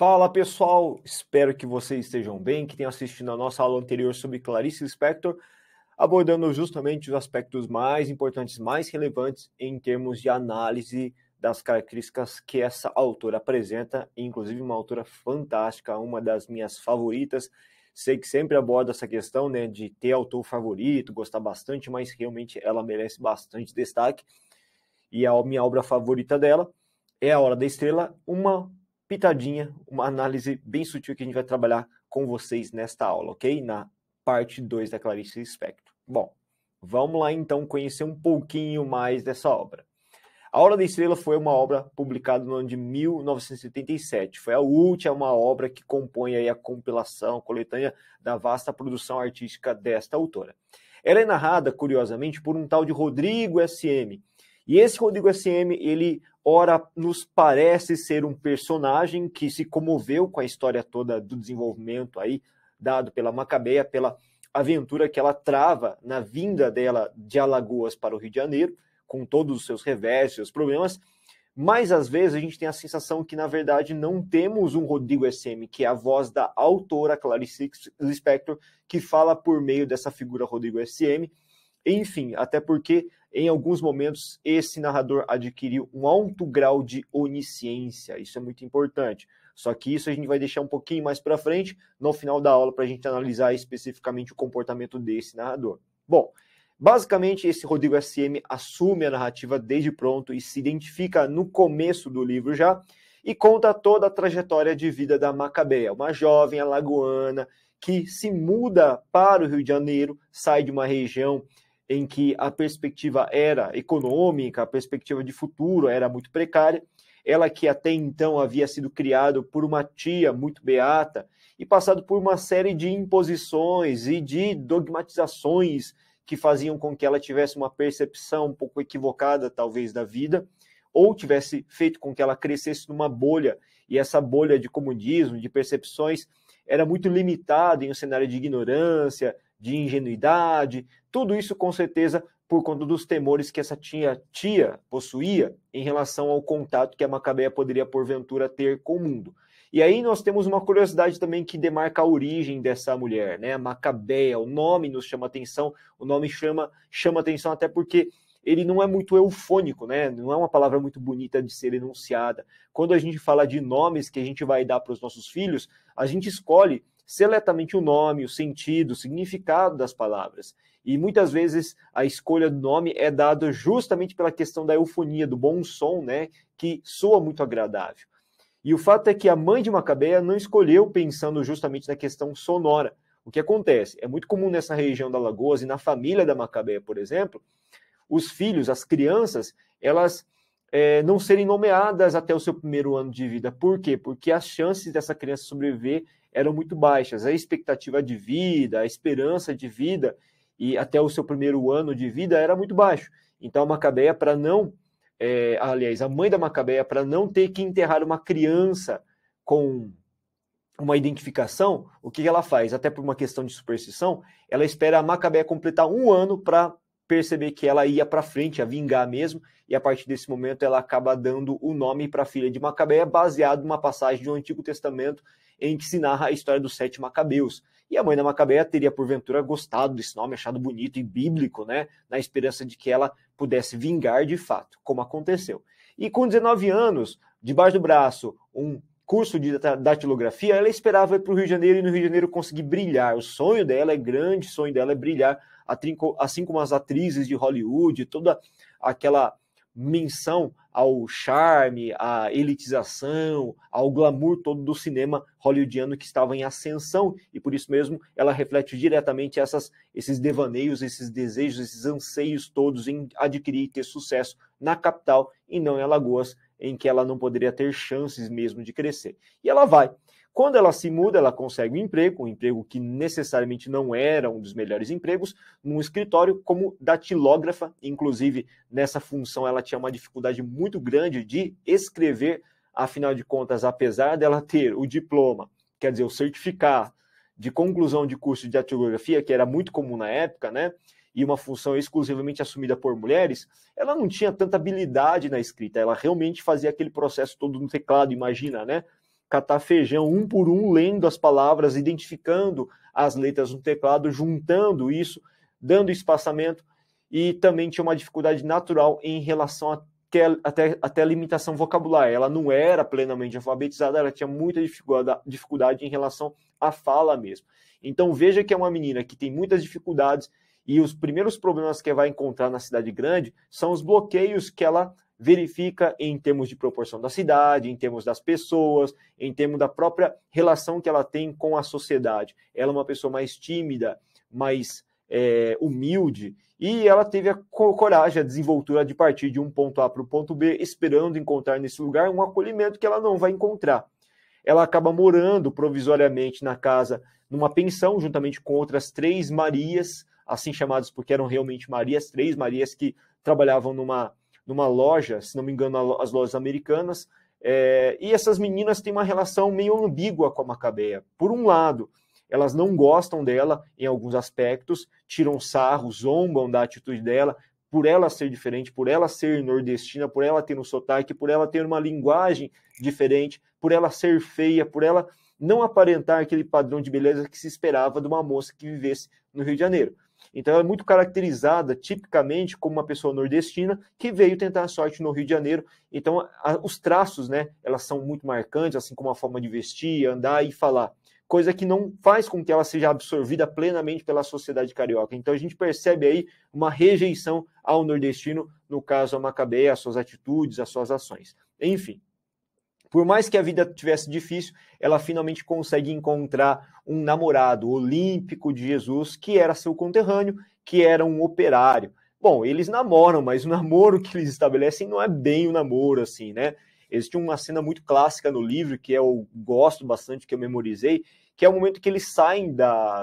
Fala pessoal, espero que vocês estejam bem, que tenham assistido a nossa aula anterior sobre Clarice Lispector, abordando justamente os aspectos mais importantes, mais relevantes em termos de análise das características que essa autora apresenta, inclusive uma autora fantástica, uma das minhas favoritas. Sei que sempre abordo essa questão, né, de ter autor favorito, gostar bastante, mas realmente ela merece bastante destaque. E a minha obra favorita dela é A Hora da Estrela, uma pitadinha, uma análise bem sutil que a gente vai trabalhar com vocês nesta aula, ok? Na parte 2 da Clarice Lispector. Bom, vamos lá então conhecer um pouquinho mais dessa obra. A Hora da Estrela foi uma obra publicada no ano de 1977. Foi a última obra que compõe aí a compilação, a coletânea da vasta produção artística desta autora. Ela é narrada, curiosamente, por um tal de Rodrigo S.M., e esse Rodrigo S.M., ele, ora, nos parece ser um personagem que se comoveu com a história toda do desenvolvimento aí, dado pela Macabeia, pela aventura que ela trava na vinda dela de Alagoas para o Rio de Janeiro, com todos os seus revés, seus problemas, mas às vezes a gente tem a sensação que, na verdade, não temos um Rodrigo S.M., que é a voz da autora Clarice Lispector, que fala por meio dessa figura Rodrigo S.M., enfim, até porque em alguns momentos esse narrador adquiriu um alto grau de onisciência, isso é muito importante. Só que isso a gente vai deixar um pouquinho mais para frente, no final da aula, para a gente analisar especificamente o comportamento desse narrador. Bom, basicamente esse Rodrigo S.M. assume a narrativa desde pronto e se identifica no começo do livro já, e conta toda a trajetória de vida da Macabeia, uma jovem alagoana que se muda para o Rio de Janeiro, sai de uma região em que a perspectiva era econômica, a perspectiva de futuro era muito precária. Ela que até então havia sido criada por uma tia muito beata e passado por uma série de imposições e de dogmatizações que faziam com que ela tivesse uma percepção um pouco equivocada, talvez, da vida, ou tivesse feito com que ela crescesse numa bolha, e essa bolha de comodismo, de percepções, era muito limitada em um cenário de ignorância, de ingenuidade, tudo isso com certeza por conta dos temores que essa tia possuía em relação ao contato que a Macabeia poderia porventura ter com o mundo. E aí nós temos uma curiosidade também que demarca a origem dessa mulher, né? A Macabeia, o nome nos chama atenção, o nome chama atenção até porque ele não é muito eufônico, né? Não é uma palavra muito bonita de ser enunciada. Quando a gente fala de nomes que a gente vai dar para os nossos filhos, a gente escolhe seletamente o nome, o sentido, o significado das palavras. E muitas vezes a escolha do nome é dada justamente pela questão da eufonia, do bom som, né? Que soa muito agradável. E o fato é que a mãe de Macabeia não escolheu pensando justamente na questão sonora. O que acontece? É muito comum nessa região da Alagoas e na família da Macabeia, por exemplo, os filhos, as crianças, elas não serem nomeadas até o seu primeiro ano de vida. Por quê? Porque as chances dessa criança sobreviver eram muito baixas. A expectativa de vida, a esperança de vida e até o seu primeiro ano de vida era muito baixo. Então a Macabeia, para não... a mãe da Macabeia, para não ter que enterrar uma criança com uma identificação, o que ela faz? Até por uma questão de superstição, ela espera a Macabeia completar um ano para perceber que ela ia para frente, a vingar mesmo, e a partir desse momento ela acaba dando o nome para a filha de Macabeia, baseado numa passagem do Antigo Testamento em que se narra a história dos 7 Macabeus. E a mãe da Macabeia teria, porventura, gostado desse nome, achado bonito e bíblico, né? Na esperança de que ela pudesse vingar de fato, como aconteceu. E com 19 anos, debaixo do braço, um curso de datilografia, ela esperava ir para o Rio de Janeiro e no Rio de Janeiro conseguir brilhar. O sonho dela é grande, o sonho dela é brilhar, assim como as atrizes de Hollywood, toda aquela menção ao charme, à elitização, ao glamour todo do cinema hollywoodiano que estava em ascensão, e por isso mesmo ela reflete diretamente esses devaneios, esses desejos, esses anseios todos em adquirir e ter sucesso na capital e não em Alagoas, em que ela não poderia ter chances mesmo de crescer. E ela vai. Quando ela se muda, ela consegue um emprego que necessariamente não era um dos melhores empregos, num escritório como datilógrafa. Inclusive, nessa função, ela tinha uma dificuldade muito grande de escrever, afinal de contas, apesar dela ter o diploma, quer dizer, o certificado de conclusão de curso de datilografia, que era muito comum na época, né? E uma função exclusivamente assumida por mulheres, ela não tinha tanta habilidade na escrita, ela realmente fazia aquele processo todo no teclado, imagina, né? catar feijão um por um, lendo as palavras, identificando as letras no teclado, juntando isso, dando espaçamento, e também tinha uma dificuldade natural em relação até a limitação vocabular. Ela não era plenamente alfabetizada, ela tinha muita dificuldade em relação à fala mesmo. Então veja que é uma menina que tem muitas dificuldades, e os primeiros problemas que ela vai encontrar na cidade grande são os bloqueios que ela verifica em termos de proporção da cidade, em termos das pessoas, em termos da própria relação que ela tem com a sociedade. Ela é uma pessoa mais tímida, mais humilde, e ela teve a coragem, a desenvoltura de partir de um ponto A para o ponto B, esperando encontrar nesse lugar um acolhimento que ela não vai encontrar. Ela acaba morando provisoriamente na casa, numa pensão, juntamente com outras 3 Marias, assim chamadas porque eram realmente Marias, 3 Marias que trabalhavam numa loja, se não me engano, as lojas americanas, e essas meninas têm uma relação meio ambígua com a Macabeia. Por um lado, elas não gostam dela em alguns aspectos, tiram sarro, zombam da atitude dela, por ela ser diferente, por ela ser nordestina, por ela ter um sotaque, por ela ter uma linguagem diferente, por ela ser feia, por ela não aparentar aquele padrão de beleza que se esperava de uma moça que vivesse no Rio de Janeiro. Então ela é muito caracterizada tipicamente como uma pessoa nordestina que veio tentar a sorte no Rio de Janeiro. Então os traços, né, elas são muito marcantes, assim como a forma de vestir, andar e falar, coisa que não faz com que ela seja absorvida plenamente pela sociedade carioca. Então a gente percebe aí uma rejeição ao nordestino, no caso a Macabeia, as suas atitudes, as suas ações. Enfim, por mais que a vida tivesse difícil, ela finalmente consegue encontrar um namorado olímpico de Jesus, que era seu conterrâneo, que era um operário. Bom, eles namoram, mas o namoro que eles estabelecem não é bem o namoro, assim, né? Existe uma cena muito clássica no livro, que eu gosto bastante, que eu memorizei, que é o momento que eles saem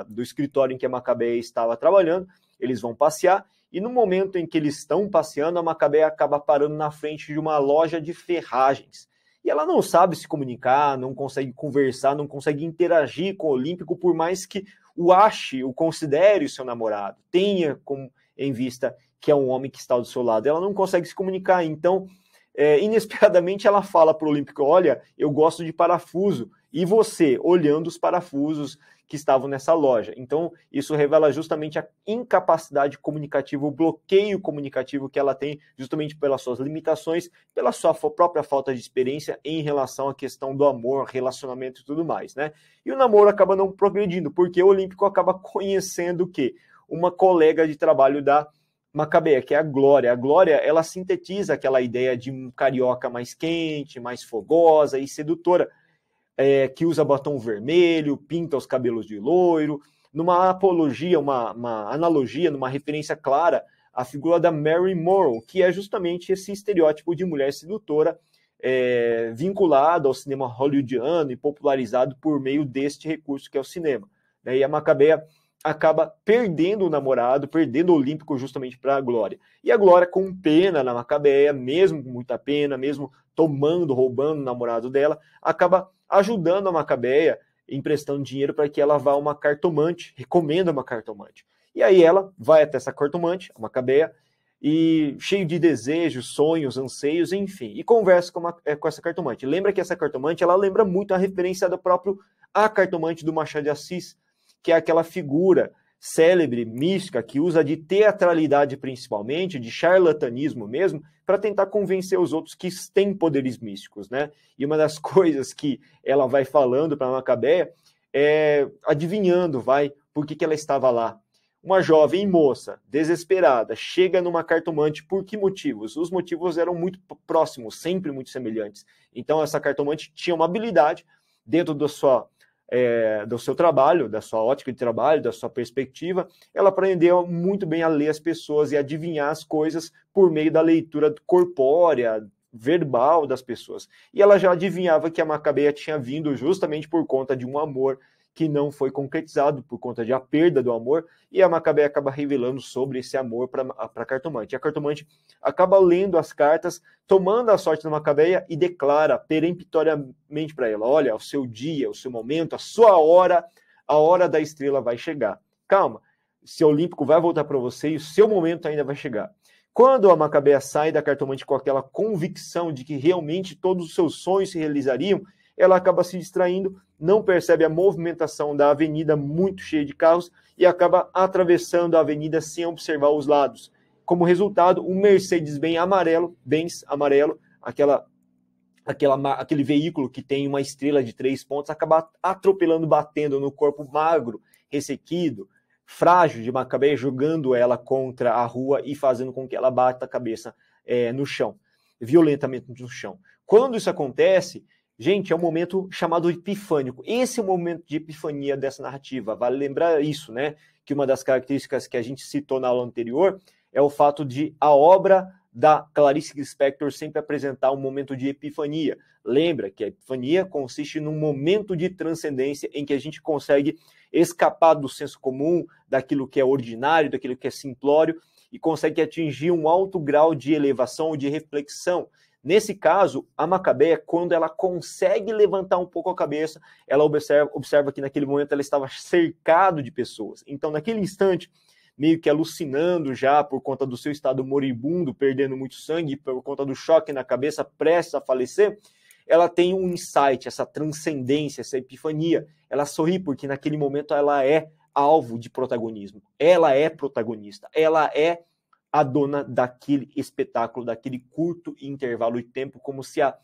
do escritório em que a Macabeia estava trabalhando, eles vão passear, e no momento em que eles estão passeando, a Macabeia acaba parando na frente de uma loja de ferragens. E ela não sabe se comunicar, não consegue conversar, não consegue interagir com o Olímpico, por mais que o ache, o considere o seu namorado, tenha em vista que é um homem que está do seu lado. Ela não consegue se comunicar, então, inesperadamente ela fala para o Olímpico, olha, eu gosto de parafuso, e você, olhando os parafusos que estavam nessa loja. Então, isso revela justamente a incapacidade comunicativa, o bloqueio comunicativo que ela tem, justamente pelas suas limitações, pela sua própria falta de experiência em relação à questão do amor, relacionamento e tudo mais, né? E o namoro acaba não progredindo, porque o Olímpico acaba conhecendo o quê? Uma colega de trabalho da Macabeia, que é a Glória. A Glória, ela sintetiza aquela ideia de um carioca mais quente, mais fogosa e sedutora, que usa batom vermelho, pinta os cabelos de loiro, numa apologia, uma analogia, numa referência clara à figura da Mary Monroe, que é justamente esse estereótipo de mulher sedutora vinculado ao cinema hollywoodiano e popularizado por meio deste recurso que é o cinema. E a Macabeia acaba perdendo o namorado, perdendo o Olímpico justamente para a Glória. E a Glória, com pena na Macabeia, mesmo com muita pena, mesmo roubando o namorado dela, acaba ajudando a Macabeia, emprestando dinheiro para que ela vá a uma cartomante, recomenda uma cartomante. E aí ela vai até essa cartomante, a Macabeia, e cheio de desejos, sonhos, anseios, enfim, e conversa com essa cartomante. Lembra que essa cartomante, ela lembra muito a referência do próprio A Cartomante do Machado de Assis, que é aquela figura célebre, mística, que usa de teatralidade principalmente, de charlatanismo mesmo, para tentar convencer os outros que têm poderes místicos, né? E uma das coisas que ela vai falando para a Macabeia é adivinhando, por que ela estava lá. Uma jovem moça, desesperada, chega numa cartomante por que motivos? Os motivos eram muito próximos, sempre muito semelhantes. Então essa cartomante tinha uma habilidade dentro do seu trabalho, da sua ótica de trabalho, da sua perspectiva, ela aprendeu muito bem a ler as pessoas e adivinhar as coisas por meio da leitura corpórea, verbal das pessoas. E ela já adivinhava que a Macabeia tinha vindo justamente por conta de um amor que não foi concretizado, por conta de a perda do amor, e a Macabeia acaba revelando sobre esse amor para a cartomante. A cartomante acaba lendo as cartas, tomando a sorte da Macabeia e declara peremptoriamente para ela, olha, o seu dia, o seu momento, a sua hora, a hora da estrela vai chegar. Calma, seu Olímpico vai voltar para você e o seu momento ainda vai chegar. Quando a Macabeia sai da cartomante com aquela convicção de que realmente todos os seus sonhos se realizariam, ela acaba se distraindo, não percebe a movimentação da avenida muito cheia de carros e acaba atravessando a avenida sem observar os lados. Como resultado, um Mercedes-Benz amarelo, aquele veículo que tem uma estrela de 3 pontos, acaba atropelando, batendo no corpo magro, ressequido, frágil de Maccabeia, jogando ela contra a rua e fazendo com que ela bata a cabeça no chão, violentamente no chão. Quando isso acontece, gente, é um momento chamado epifânico. Esse é o momento de epifania dessa narrativa. Vale lembrar isso, né? Que uma das características que a gente citou na aula anterior é o fato de a obra da Clarice Lispector sempre apresentar um momento de epifania. Lembra que a epifania consiste num momento de transcendência em que a gente consegue escapar do senso comum, daquilo que é ordinário, daquilo que é simplório, e consegue atingir um alto grau de elevação ou de reflexão. Nesse caso, a Maccabeia, quando ela consegue levantar um pouco a cabeça, ela observa que naquele momento ela estava cercado de pessoas. Então, naquele instante, meio que alucinando já por conta do seu estado moribundo, perdendo muito sangue, por conta do choque na cabeça, prestes a falecer, ela tem um insight, essa transcendência, essa epifania. Ela sorri porque naquele momento ela é alvo de protagonismo. Ela é protagonista. Ela é a dona daquele espetáculo, daquele curto intervalo de tempo, como se a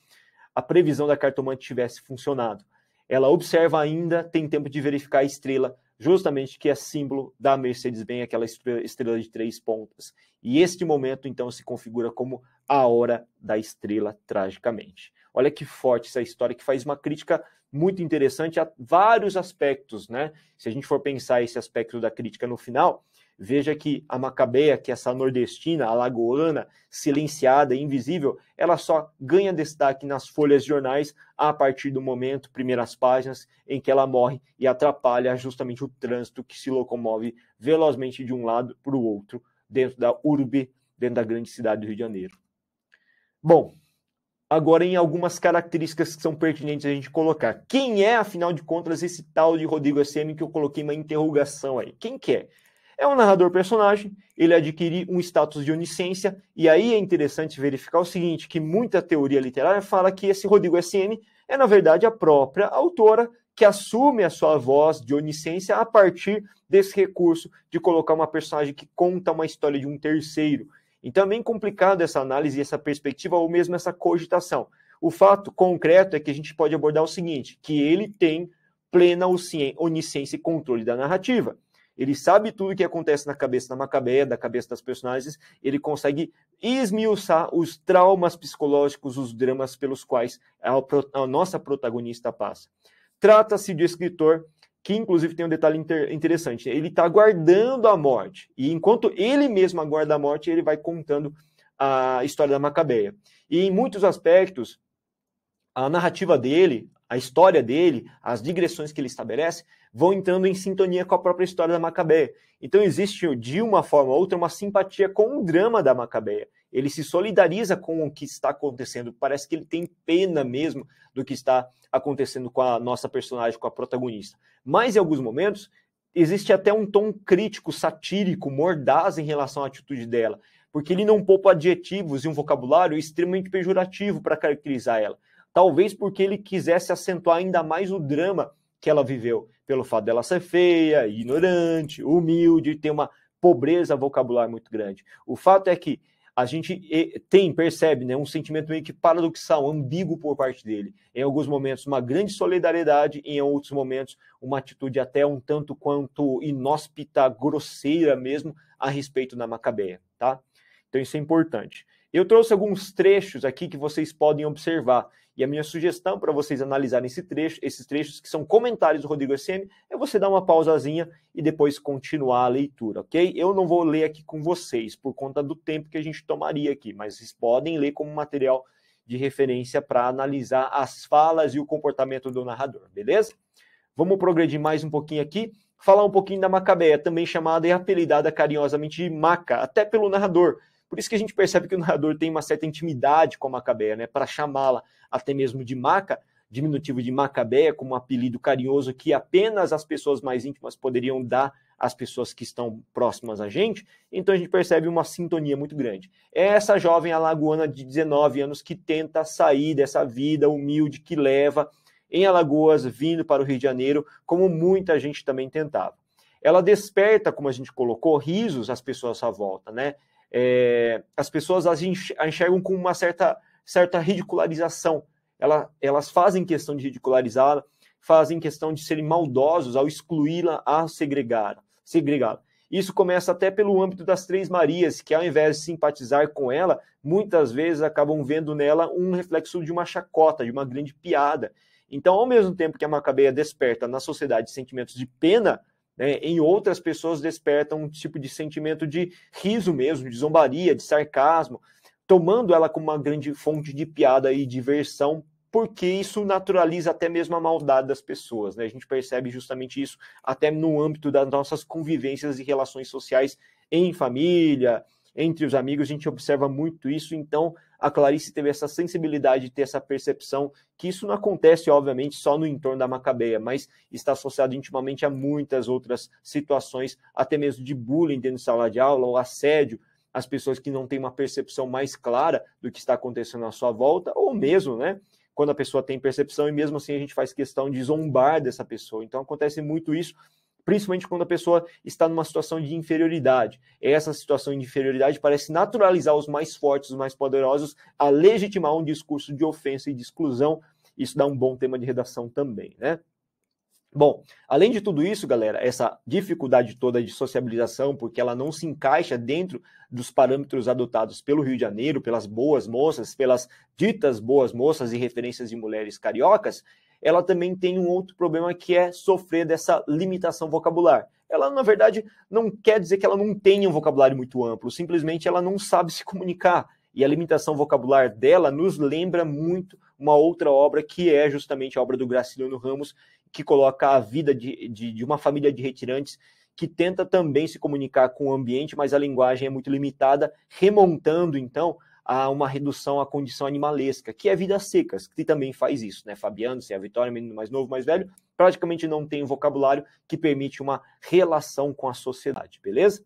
previsão da cartomante tivesse funcionado. Ela observa ainda, tem tempo de verificar a estrela, justamente que é símbolo da Mercedes-Benz, aquela estrela de 3 pontas. E este momento, então, se configura como a hora da estrela, tragicamente. Olha que forte essa história, que faz uma crítica muito interessante a vários aspectos, né? Se a gente for pensar esse aspecto da crítica no final, veja que a Maccabeia, que é essa nordestina, alagoana, silenciada, invisível, ela só ganha destaque nas folhas de jornais a partir do momento, primeiras páginas, em que ela morre e atrapalha justamente o trânsito que se locomove velozmente de um lado para o outro, dentro da urbe, dentro da grande cidade do Rio de Janeiro. Bom, agora em algumas características que são pertinentes a gente colocar. Quem é, afinal de contas, esse tal de Rodrigo SM que eu coloquei uma interrogação aí? Quem que é? É um narrador-personagem, ele adquire um status de onisciência, e aí é interessante verificar o seguinte, que muita teoria literária fala que esse Rodrigo SM é, na verdade, a própria autora que assume a sua voz de onisciência a partir desse recurso de colocar uma personagem que conta uma história de um terceiro. Então é bem complicado essa análise, essa perspectiva, ou mesmo essa cogitação. O fato concreto é que a gente pode abordar o seguinte, que ele tem plena onisciência e controle da narrativa. Ele sabe tudo o que acontece na cabeça da Maccabeia, da cabeça das personagens, ele consegue esmiuçar os traumas psicológicos, os dramas pelos quais a nossa protagonista passa. Trata-se de um escritor que, inclusive, tem um detalhe interessante. Ele está aguardando a morte, e enquanto ele mesmo aguarda a morte, ele vai contando a história da Maccabeia. E, em muitos aspectos, a narrativa dele, a história dele, as digressões que ele estabelece, vão entrando em sintonia com a própria história da Maccabeia. Então existe, de uma forma ou outra, uma simpatia com o drama da Maccabeia. Ele se solidariza com o que está acontecendo. Parece que ele tem pena mesmo do que está acontecendo com a nossa personagem, com a protagonista. Mas, em alguns momentos, existe até um tom crítico, satírico, mordaz em relação à atitude dela. Porque ele não poupa adjetivos e um vocabulário extremamente pejorativo para caracterizar ela. Talvez porque ele quisesse acentuar ainda mais o drama que ela viveu, pelo fato dela ser feia, ignorante, humilde, ter uma pobreza vocabular muito grande. O fato é que a gente percebe, né, um sentimento meio que paradoxal, ambíguo por parte dele. Em alguns momentos, uma grande solidariedade, em outros momentos, uma atitude até um tanto quanto inóspita, grosseira mesmo, a respeito da Maccabeia, tá? Então isso é importante. Eu trouxe alguns trechos aqui que vocês podem observar. E a minha sugestão para vocês analisarem esses trechos, que são comentários do Rodrigo SM, é você dar uma pausazinha e depois continuar a leitura, ok? Eu não vou ler aqui com vocês, por conta do tempo que a gente tomaria aqui, mas vocês podem ler como material de referência para analisar as falas e o comportamento do narrador, beleza? Vamos progredir mais um pouquinho aqui, falar um pouquinho da Maccabeia, também chamada e apelidada carinhosamente de Maca, até pelo narrador. Por isso que a gente percebe que o narrador tem uma certa intimidade com a Maccabeia, né? Para chamá-la até mesmo de Maca, diminutivo de Maccabeia, como um apelido carinhoso que apenas as pessoas mais íntimas poderiam dar às pessoas que estão próximas a gente. Então a gente percebe uma sintonia muito grande. É essa jovem alagoana de 19 anos que tenta sair dessa vida humilde que leva em Alagoas, vindo para o Rio de Janeiro, como muita gente também tentava. Ela desperta, como a gente colocou, risos às pessoas à sua volta, né? As pessoas a enxergam com uma certa ridicularização. Elas fazem questão de ridicularizá-la, fazem questão de serem maldosos ao excluí-la, a segregá-la. Isso começa até pelo âmbito das Três Marias, que ao invés de simpatizar com ela, muitas vezes acabam vendo nela um reflexo de uma chacota, de uma grande piada. Então, ao mesmo tempo que a Macabeia desperta na sociedade sentimentos de pena, né, em outras pessoas despertam um tipo de sentimento de riso mesmo, de zombaria, de sarcasmo, tomando ela como uma grande fonte de piada e diversão, porque isso naturaliza até mesmo a maldade das pessoas, né? A gente percebe justamente isso até no âmbito das nossas convivências e relações sociais em família, entre os amigos, a gente observa muito isso. Então, a Clarice teve essa sensibilidade de ter essa percepção que isso não acontece, obviamente, só no entorno da Macabeia, mas está associado intimamente a muitas outras situações, até mesmo de bullying dentro de sala de aula, ou assédio, as pessoas que não têm uma percepção mais clara do que está acontecendo à sua volta, ou mesmo, né, quando a pessoa tem percepção e mesmo assim a gente faz questão de zombar dessa pessoa. Então acontece muito isso, principalmente quando a pessoa está numa situação de inferioridade. Essa situação de inferioridade parece naturalizar os mais fortes, os mais poderosos, a legitimar um discurso de ofensa e de exclusão. Isso dá um bom tema de redação também, né? Bom, além de tudo isso, galera, essa dificuldade toda de sociabilização, porque ela não se encaixa dentro dos parâmetros adotados pelo Rio de Janeiro, pelas boas moças, pelas ditas boas moças e referências de mulheres cariocas, ela também tem um outro problema que é sofrer dessa limitação vocabular. Ela, na verdade, não quer dizer que ela não tenha um vocabulário muito amplo, simplesmente ela não sabe se comunicar. E a limitação vocabular dela nos lembra muito uma outra obra que é justamente a obra do Graciliano Ramos, que coloca a vida de uma família de retirantes que tenta também se comunicar com o ambiente, mas a linguagem é muito limitada, remontando, então, a uma redução à condição animalesca, que é Vidas Secas, que também faz isso, né? Fabiano, a Vitória, menino mais novo, mais velho, praticamente não tem um vocabulário que permite uma relação com a sociedade, beleza?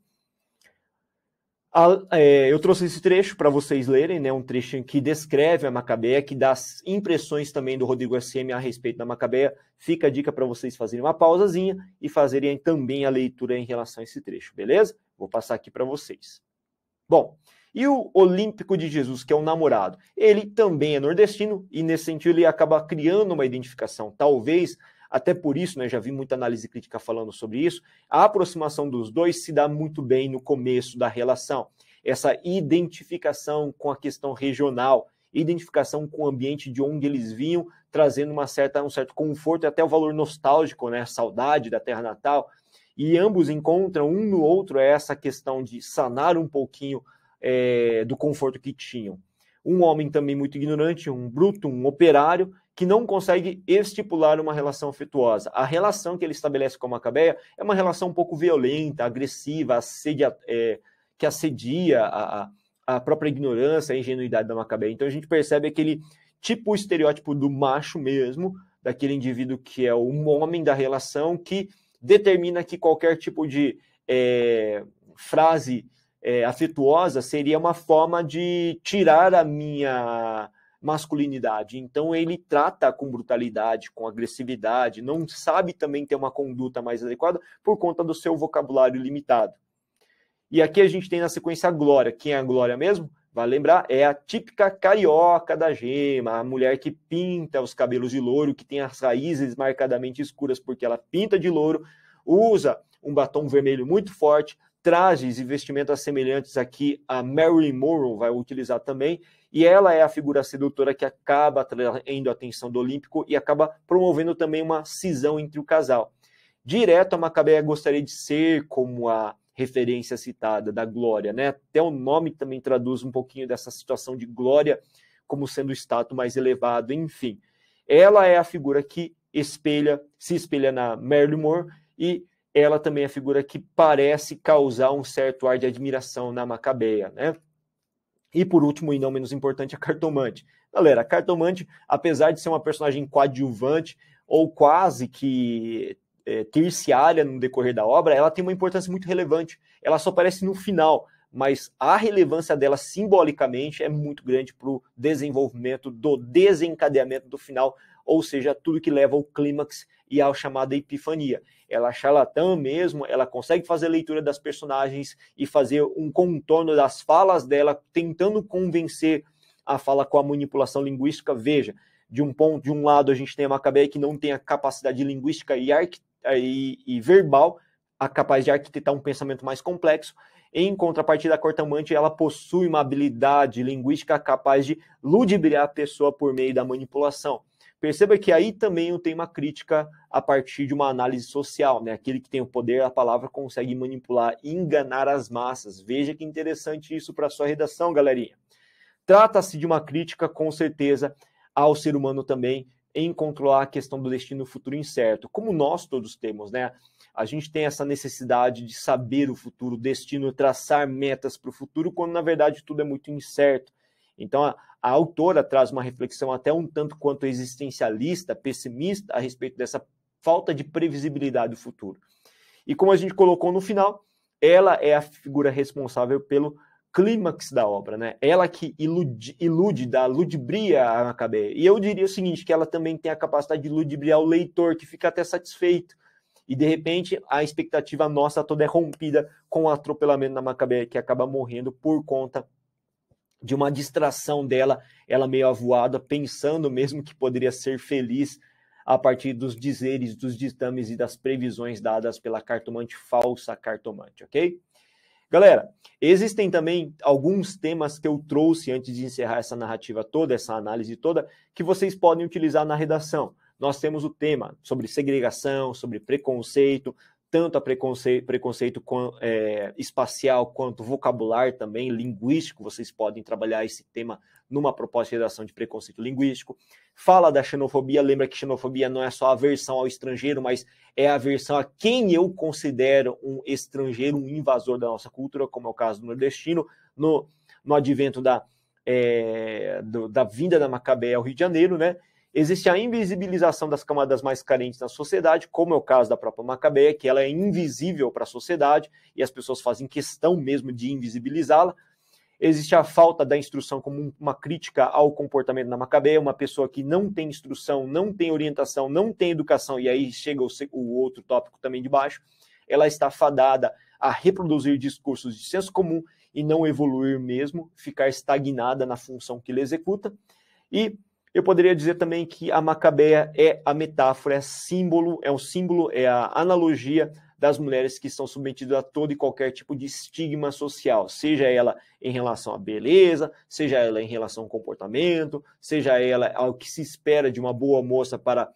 Eu trouxe esse trecho para vocês lerem, né? Um trecho que descreve a Macabeia, que dá as impressões também do Rodrigo S.M. a respeito da Macabeia. Fica a dica para vocês fazerem uma pausazinha e fazerem também a leitura em relação a esse trecho, beleza? Vou passar aqui para vocês. Bom, e o Olímpico de Jesus, que é o namorado, ele também é nordestino e nesse sentido ele acaba criando uma identificação, talvez. Até por isso, né, já vi muita análise crítica falando sobre isso, a aproximação dos dois se dá muito bem no começo da relação. Essa identificação com a questão regional, identificação com o ambiente de onde eles vinham, trazendo um certo conforto e até o valor nostálgico, né, a saudade da terra natal. E ambos encontram um no outro essa questão de sanar um pouquinho do conforto que tinham. Um homem também muito ignorante, um bruto, um operário, que não consegue estipular uma relação afetuosa. A relação que ele estabelece com a Macabeia é uma relação um pouco violenta, agressiva, que assedia a própria ignorância, a ingenuidade da Macabeia. Então a gente percebe aquele tipo estereótipo do macho mesmo, daquele indivíduo que é o homem da relação, que determina que qualquer tipo de frase afetuosa seria uma forma de tirar a minha masculinidade. Então ele trata com brutalidade, com agressividade, não sabe também ter uma conduta mais adequada por conta do seu vocabulário limitado. E aqui a gente tem na sequência a Glória. Quem é a Glória mesmo? Vai lembrar, é a típica carioca da gema, a mulher que pinta os cabelos de louro, que tem as raízes marcadamente escuras porque ela pinta de louro, usa um batom vermelho muito forte, trajes e vestimentas semelhantes aqui a Marilyn Monroe vai utilizar também, e ela é a figura sedutora que acaba atraindo a atenção do Olímpico e acaba promovendo também uma cisão entre o casal. Direto, a Macabeia gostaria de ser como a referência citada da Glória, né? Até o nome também traduz um pouquinho dessa situação de Glória como sendo o status mais elevado, enfim. Ela é a figura que se espelha na Marilyn Monroe e ela também é a figura que parece causar um certo ar de admiração na Macabeia, né? E por último, e não menos importante, a Cartomante. Galera, a Cartomante, apesar de ser uma personagem coadjuvante ou quase que terciária no decorrer da obra, ela tem uma importância muito relevante. Ela só aparece no final, mas a relevância dela simbolicamente é muito grande para o desenvolvimento do desencadeamento do final, ou seja, tudo que leva ao clímax e à chamada epifania. Ela é charlatã mesmo, ela consegue fazer a leitura das personagens e fazer um contorno das falas dela, tentando convencer a fala com a manipulação linguística. Veja, de um lado a gente tem a Macabeia que não tem a capacidade linguística e verbal, capaz de arquitetar um pensamento mais complexo. Em contrapartida, a Cortamante, ela possui uma habilidade linguística capaz de ludibriar a pessoa por meio da manipulação. Perceba que aí também eu tenho uma crítica a partir de uma análise social, né? Aquele que tem o poder, a palavra consegue manipular e enganar as massas. Veja que interessante isso para a sua redação, galerinha. Trata-se de uma crítica, com certeza, ao ser humano também, em controlar a questão do destino futuro incerto, como nós todos temos, né? A gente tem essa necessidade de saber o futuro, o destino, traçar metas para o futuro, quando na verdade tudo é muito incerto. Então a autora traz uma reflexão até um tanto quanto existencialista, pessimista, a respeito dessa falta de previsibilidade do futuro. E como a gente colocou no final, ela é a figura responsável pelo clímax da obra, né? Ela que ludibria a Macabeia. E eu diria o seguinte, que ela também tem a capacidade de ludibriar o leitor, que fica até satisfeito. E, de repente, a expectativa nossa toda é rompida com o atropelamento da Macabeia, que acaba morrendo por conta de uma distração dela, ela meio avoada, pensando mesmo que poderia ser feliz a partir dos dizeres, dos ditames e das previsões dadas pela cartomante, falsa cartomante, ok? Galera, existem também alguns temas que eu trouxe antes de encerrar essa narrativa toda, essa análise toda, que vocês podem utilizar na redação. Nós temos o tema sobre segregação, sobre preconceito, tanto a preconceito espacial quanto vocabular também, linguístico, vocês podem trabalhar esse tema numa proposta de redação de preconceito linguístico. Fala da xenofobia, lembra que xenofobia não é só a aversão ao estrangeiro, mas é a aversão a quem eu considero um estrangeiro, um invasor da nossa cultura, como é o caso do nordestino, no advento da vinda da Macabeia ao Rio de Janeiro, né? Existe a invisibilização das camadas mais carentes na sociedade, como é o caso da própria Macabeia, que ela é invisível para a sociedade e as pessoas fazem questão mesmo de invisibilizá-la. Existe a falta da instrução como uma crítica ao comportamento da Macabeia, uma pessoa que não tem instrução, não tem orientação, não tem educação, e aí chega o outro tópico também de baixo, ela está fadada a reproduzir discursos de senso comum e não evoluir mesmo, ficar estagnada na função que ele executa. E eu poderia dizer também que a Macabeia é a metáfora, é um símbolo, é a analogia das mulheres que são submetidas a todo e qualquer tipo de estigma social, seja ela em relação à beleza, seja ela em relação ao comportamento, seja ela ao que se espera de uma boa moça para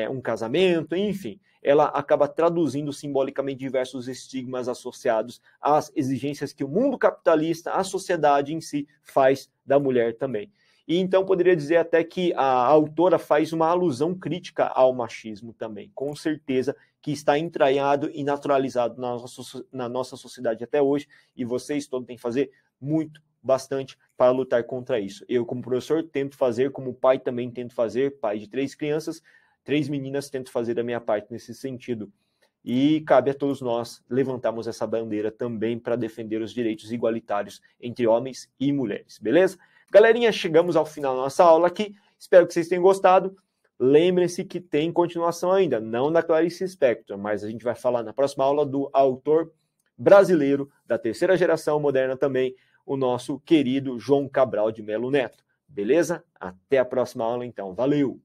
um casamento, enfim. Ela acaba traduzindo simbolicamente diversos estigmas associados às exigências que o mundo capitalista, a sociedade em si, faz da mulher também. E então poderia dizer até que a autora faz uma alusão crítica ao machismo também, com certeza que está entranhado e naturalizado na nossa sociedade até hoje, e vocês todos têm que fazer bastante para lutar contra isso. Eu, como professor, tento fazer, como pai também tento fazer, pai de 3 crianças, 3 meninas, tento fazer da minha parte nesse sentido. E cabe a todos nós levantarmos essa bandeira também para defender os direitos igualitários entre homens e mulheres, beleza? Galerinha, chegamos ao final da nossa aula aqui. Espero que vocês tenham gostado. Lembrem-se que tem continuação ainda, não da Clarice Lispector, mas a gente vai falar na próxima aula do autor brasileiro da 3ª geração moderna também, o nosso querido João Cabral de Melo Neto. Beleza? Até a próxima aula, então. Valeu!